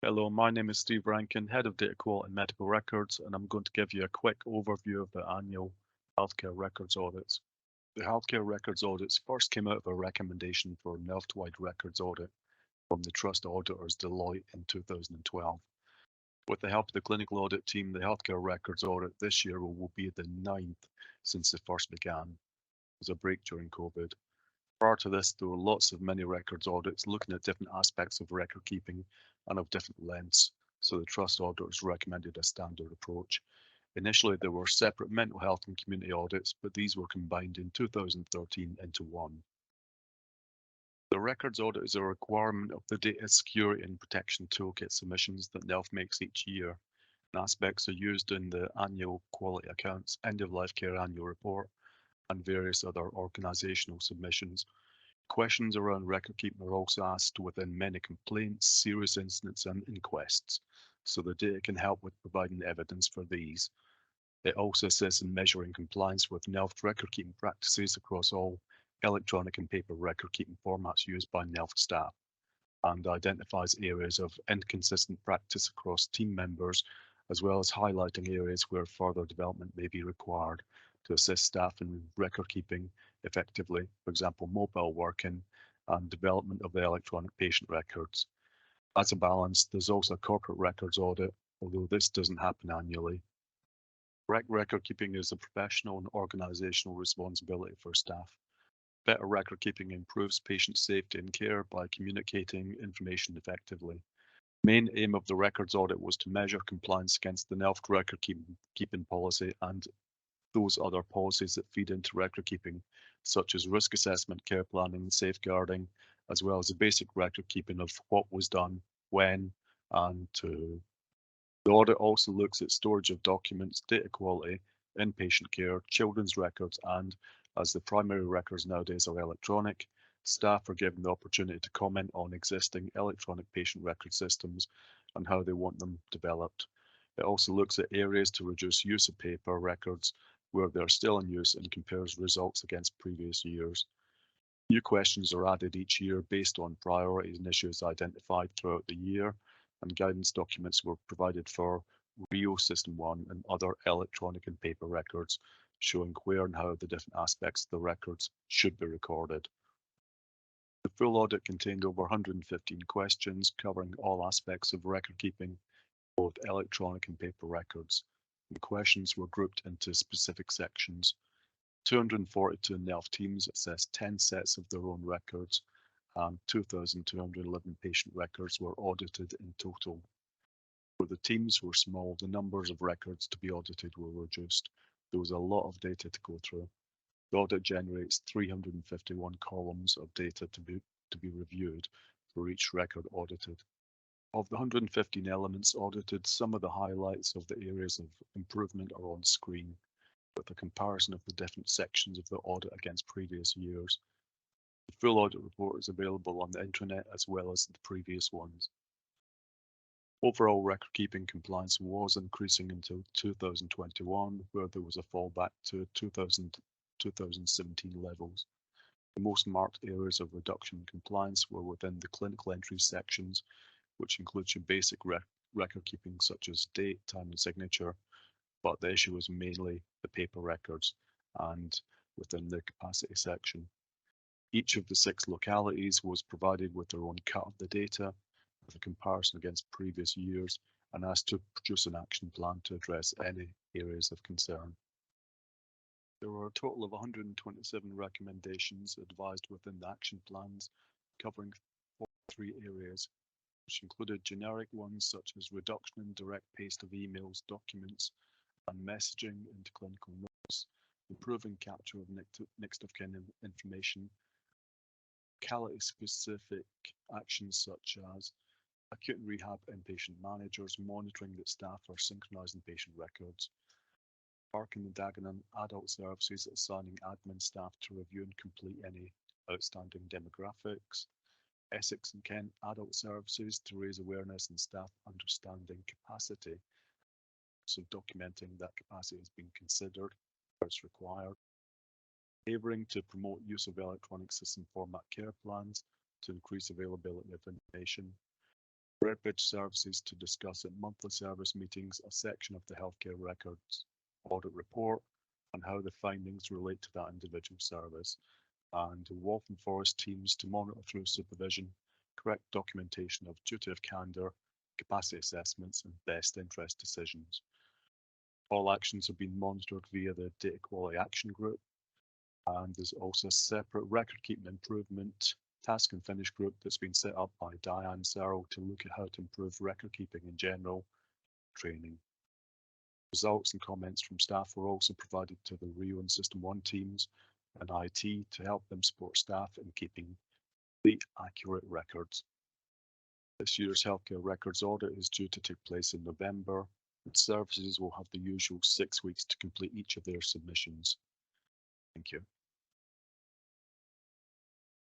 Hello, my name is Steve Rankin, Head of Data Quality and Medical Records, and I'm going to give you a quick overview of the annual healthcare records audits. The healthcare records audits first came out of a recommendation for NELFT-wide records audit from the trust auditors Deloitte in 2012. With the help of the clinical audit team, the healthcare records audit this year will be the ninth since it first began. There was a break during COVID. Prior to this, there were lots of mini records audits looking at different aspects of record keeping and of different lengths, so the trust auditors recommended a standard approach. Initially, there were separate mental health and community audits, but these were combined in 2013 into one. The records audit is a requirement of the Data Security and Protection Toolkit submissions that NELFT makes each year. And aspects are used in the annual quality accounts, end-of-life care annual report, and various other organisational submissions. Questions around record keeping are also asked within many complaints, serious incidents, and inquests, so the data can help with providing evidence for these. It also assists in measuring compliance with NELFT record keeping practices across all electronic and paper record keeping formats used by NELFT staff, and identifies areas of inconsistent practice across team members, as well as highlighting areas where further development may be required to assist staff in record keeping effectively, for example, mobile working and development of the electronic patient records. As a balance, there's also a corporate records audit, although this doesn't happen annually. Record keeping is a professional and organisational responsibility for staff. Better record keeping improves patient safety and care by communicating information effectively. Main aim of the records audit was to measure compliance against the NELFT record keeping policy and those other policies that feed into record keeping, such as risk assessment, care planning, safeguarding, as well as the basic record keeping of what was done, when, and to. The audit also looks at storage of documents, data quality, inpatient care, children's records, and as the primary records nowadays are electronic, staff are given the opportunity to comment on existing electronic patient record systems and how they want them developed. It also looks at areas to reduce use of paper records where they're still in use and compares results against previous years. New questions are added each year based on priorities and issues identified throughout the year, and guidance documents were provided for RIO System 1 and other electronic and paper records, showing where and how the different aspects of the records should be recorded. The full audit contained over 115 questions covering all aspects of record keeping, both electronic and paper records. The questions were grouped into specific sections. 242 NELFT teams assessed 10 sets of their own records, and 2,211 patient records were audited in total. Where the teams were small, the numbers of records to be audited were reduced. There was a lot of data to go through. The audit generates 351 columns of data to be reviewed for each record audited. Of the 115 elements audited, some of the highlights of the areas of improvement are on screen, with a comparison of the different sections of the audit against previous years. The full audit report is available on the intranet as well as the previous ones. Overall record keeping compliance was increasing until 2021, where there was a fallback to 2017 levels. The most marked areas of reduction in compliance were within the clinical entries sections, which includes your basic record keeping such as date, time and signature, but the issue was mainly the paper records and within the capacity section. Each of the 6 localities was provided with their own cut of the data with a comparison against previous years and asked to produce an action plan to address any areas of concern. There were a total of 127 recommendations advised within the action plans, covering 43 areas, which included generic ones such as reduction in direct paste of emails, documents, and messaging into clinical notes, improving capture of next of kin information, locality-specific actions such as acute and rehab inpatient managers monitoring that staff are synchronizing patient records, Rankin and Dagenham adult services assigning admin staff to review and complete any outstanding demographics, Essex and Kent adult services to raise awareness and staff understanding capacity, so documenting that capacity has been considered where it's required, Havering to promote use of electronic system format care plans to increase availability of information, Redbridge Services to discuss at monthly service meetings a section of the healthcare records audit report and how the findings relate to that individual service, and Waltham Forest teams to monitor through supervision, correct documentation of duty of candour, capacity assessments and best interest decisions. All actions have been monitored via the Data Quality Action Group, and there's also a separate record keeping improvement task and finish group that's been set up by Diane Searle to look at how to improve record keeping in general, training. Results and comments from staff were also provided to the Rio and System 1 teams and IT to help them support staff in keeping the accurate records. This year's healthcare records audit is due to take place in November, and services will have the usual 6 weeks to complete each of their submissions. Thank you.